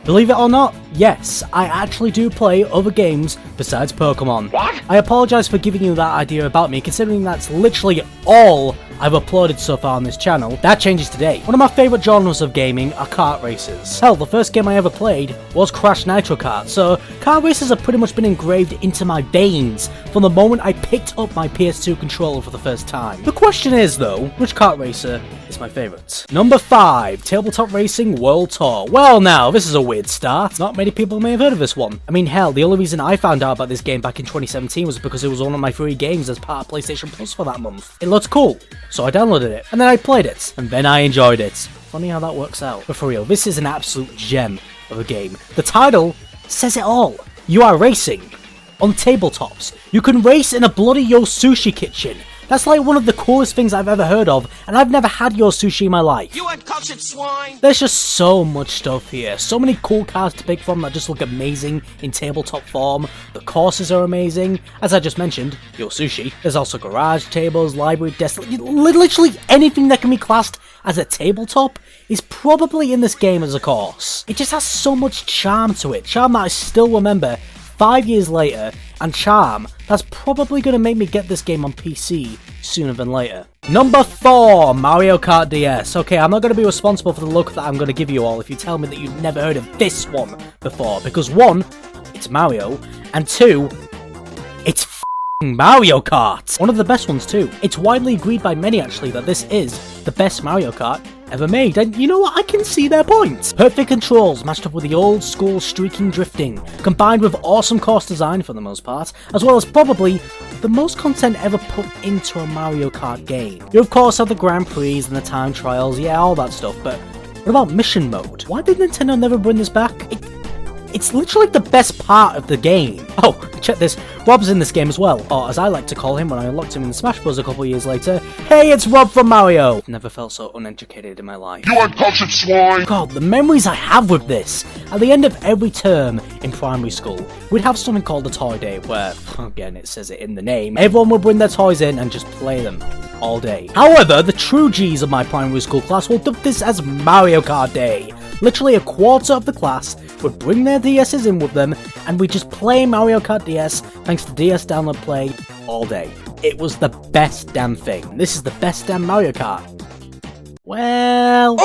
Believe it or not, yes, I actually do play other games besides Pokemon. What? I apologise for giving you that idea about me, considering that's literally all I've uploaded so far on this channel. That changes today. One of my favourite genres of gaming are kart races. Hell, the first game I ever played was Crash Nitro Kart, so kart races have pretty much been engraved into my veins from the moment I picked up my PS2 controller for the first time. The question is though, which kart racer is my favourite? Number 5, Tabletop Racing World Tour. Well now, this is a weird start. Not many people may have heard of this one. I mean hell, the only reason I found out about this game back in 2017 was because it was one of my free games as part of PlayStation Plus for that month. It looked cool, so I downloaded it, and then I played it, and then I enjoyed it. Funny how that works out. But for real, this is an absolute gem of a game. The title says it all. You are racing on tabletops. You can race in a bloody Yo Sushi kitchen. That's like one of the coolest things I've ever heard of, and I've never had Yo Sushi in my life. You uncultured swine! There's just so much stuff here. So many cool cars to pick from that just look amazing in tabletop form. The courses are amazing. As I just mentioned, Yo Sushi. There's also garage tables, library desks, literally anything that can be classed as a tabletop is probably in this game as a course. It just has so much charm to it. Charm that I still remember 5 years later, and charm that's probably going to make me get this game on PC sooner than later. Number 4, Mario Kart DS. Okay, I'm not going to be responsible for the look that I'm going to give you all if you tell me that you've never heard of this one before, because 1, it's Mario, and 2, it's Mario Kart! One of the best ones too. It's widely agreed by many actually that this is the best Mario Kart ever made, and you know what, I can see their points. Perfect controls matched up with the old school streaking drifting, combined with awesome course design for the most part, as well as probably the most content ever put into a Mario Kart game. You of course have the Grand Prix and the time trials, yeah, all that stuff, but what about mission mode? Why did Nintendo never bring this back? It's literally the best part of the game. Oh, check this. Rob's in this game as well, or as I like to call him when I unlocked him in Smash Bros. A couple years later, hey, it's Rob from Mario! Never felt so uneducated in my life. You uncultured swine! God, the memories I have with this. At the end of every term in primary school, we'd have something called a toy day, where, again, it says it in the name, everyone would bring their toys in and just play them all day. However, the true G's of my primary school class will dub this as Mario Kart Day. Literally a quarter of the class would bring their DS's in with them, and we'd just play Mario Kart DS thanks to DS Download Play all day. It was the best damn thing. This is the best damn Mario Kart. Well...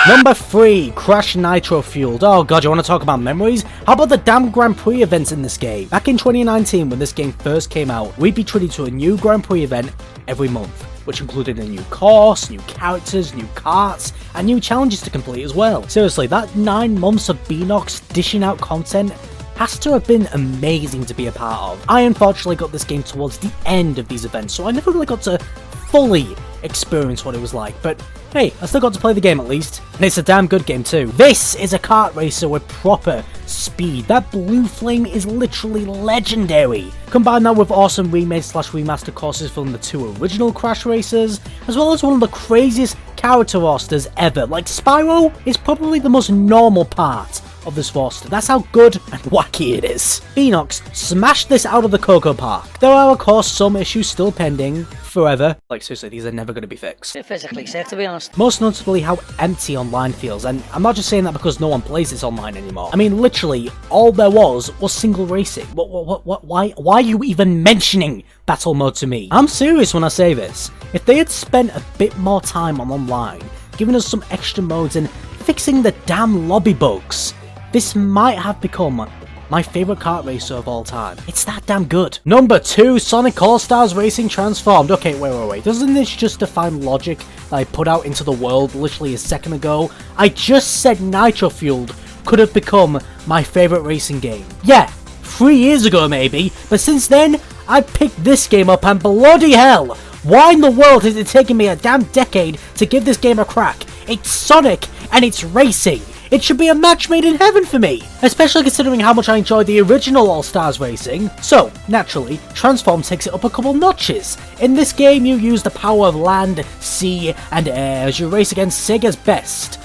Number 3, Crash Nitro Fueled. Oh god, you want to talk about memories? How about the damn Grand Prix events in this game? Back in 2019, when this game first came out, we'd be treated to a new Grand Prix event every month, which included a new course, new characters, new karts, and new challenges to complete as well. Seriously, that 9 months of Beanox dishing out content has to have been amazing to be a part of. I unfortunately got this game towards the end of these events, so I never really got to fully experience what it was like, but hey, I still got to play the game at least, and it's a damn good game too. This is a kart racer with proper speed. That blue flame is literally legendary. Combine that with awesome remade/remastered courses from the 2 original Crash racers, as well as one of the craziest character rosters ever. Like, Spyro is probably the most normal part of this roster. That's how good and wacky it is. Beanox smashed this out of the Coco Park. There are of course some issues still pending forever. Like seriously, these are never going to be fixed. Bit physically sick, to be honest. Most notably how empty online feels, and I'm not just saying that because no one plays this online anymore. I mean literally all there was single racing. Why are you even mentioning battle mode to me? I'm serious when I say this. If they had spent a bit more time on online, giving us some extra modes and fixing the damn lobby bugs, this might have become my favourite kart racer of all time. It's that damn good. Number 2, Sonic All-Stars Racing Transformed. Okay, wait. Doesn't this just define logic that I put out into the world literally a second ago? I just said Nitro Fueled could have become my favourite racing game. Yeah, 3 years ago maybe, but since then, I picked this game up and bloody hell, why in the world has it taken me a damn decade to give this game a crack? It's Sonic and it's racing. It should be a match made in heaven for me, especially considering how much I enjoyed the original All-Stars Racing. So, naturally, Transform takes it up a couple notches. In this game, you use the power of land, sea, and air as you race against Sega's best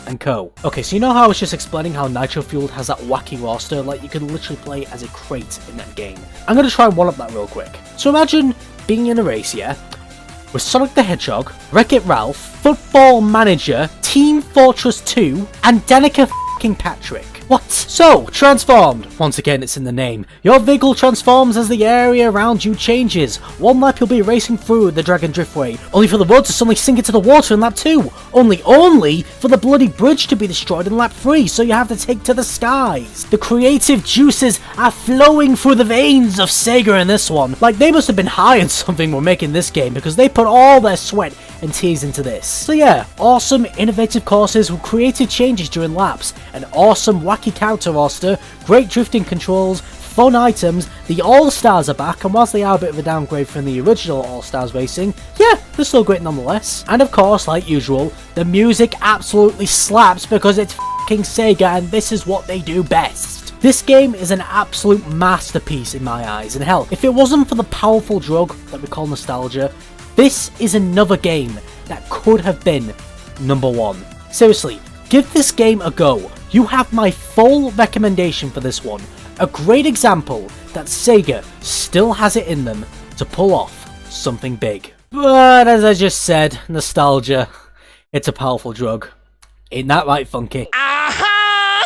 and co. Okay, so you know how I was just explaining how Nitro Fueled has that wacky roster, like you can literally play as a crate in that game? I'm gonna try one up that real quick. So imagine being in a race, yeah? With Sonic the Hedgehog, Wreck-It Ralph, Football Manager, Team Fortress 2, and Danica fucking Patrick. What? So, transformed. Once again, it's in the name. Your vehicle transforms as the area around you changes. One lap you'll be racing through the Dragon Driftway, only for the road to suddenly sink into the water in lap 2. Only for the bloody bridge to be destroyed in lap 3, so you have to take to the skies. The creative juices are flowing through the veins of Sega in this one. Like, they must have been high on something when making this game, because they put all their sweat and tears into this. So yeah, awesome innovative courses with creative changes during laps, an awesome wacky character roster, great drifting controls, fun items, the All-Stars are back, and whilst they are a bit of a downgrade from the original All-Stars Racing, yeah, they're still great nonetheless. And of course, like usual, the music absolutely slaps because it's f***ing Sega and this is what they do best. This game is an absolute masterpiece in my eyes, and hell, if it wasn't for the powerful drug that we call nostalgia, this is another game that could have been number 1. Seriously, give this game a go. You have my full recommendation for this one. A great example that Sega still has it in them to pull off something big. But as I just said, nostalgia, it's a powerful drug. Ain't that right, Funky?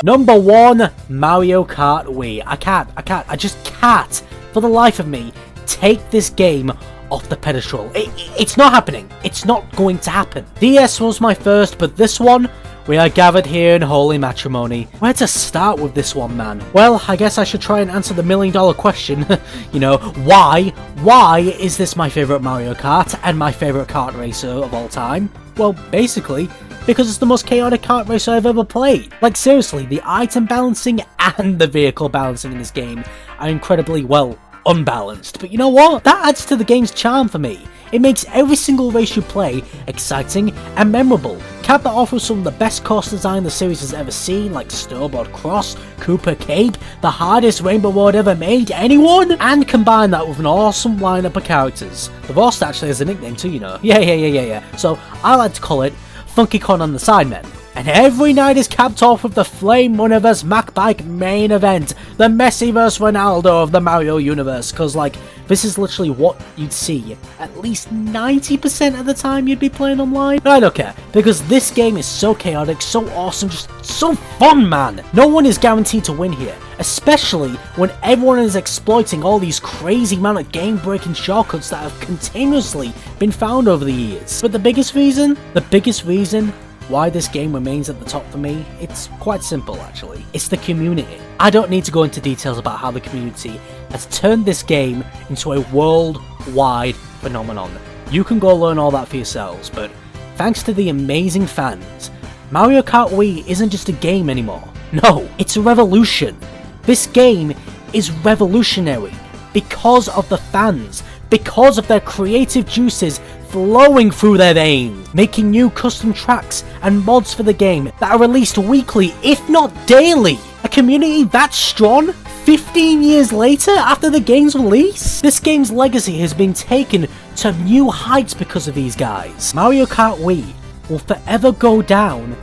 Number 1, Mario Kart Wii. I just can't, for the life of me, take this game off the pedestal. It's not happening. It's not going to happen. DS was my first, but this one, we are gathered here in holy matrimony. Where to start with this one, man? Well, I guess I should try and answer the $1,000,000 question. You know, why? Why is this my favourite Mario Kart and my favourite kart racer of all time? Well, basically, because it's the most chaotic kart racer I've ever played. Like, seriously, the item balancing and the vehicle balancing in this game are incredibly, well, unbalanced. But you know what? That adds to the game's charm for me. It makes every single race you play exciting and memorable. Cap that offers some of the best course design the series has ever seen, like Snowboard Cross, Cooper Cape, the hardest rainbow road ever made, anyone? And combine that with an awesome lineup of characters. The Vost actually has a nickname too, you know. Yeah. So I like to call it Funky Con on the Sidemen. And every night is capped off with the Flame Runner vs Mac Bike main event, the Messi vs Ronaldo of the Mario universe, cause like, this is literally what you'd see at least 90% of the time you'd be playing online. But I don't care, because this game is so chaotic, so awesome, just so fun, man! No one is guaranteed to win here, especially when everyone is exploiting all these crazy amount of game-breaking shortcuts that have continuously been found over the years. But the biggest reason why this game remains at the top for me, it's quite simple actually. It's the community. I don't need to go into details about how the community has turned this game into a worldwide phenomenon. You can go learn all that for yourselves, but thanks to the amazing fans, Mario Kart Wii isn't just a game anymore. No, it's a revolution. This game is revolutionary because of the fans, because of their creative juices flowing through their veins, making new custom tracks and mods for the game that are released weekly, if not daily. A community that strong 15 years later after the game's release? This game's legacy has been taken to new heights because of these guys. Mario Kart Wii will forever go down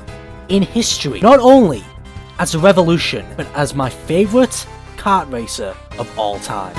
in history, not only as a revolution, but as my favourite kart racer of all time.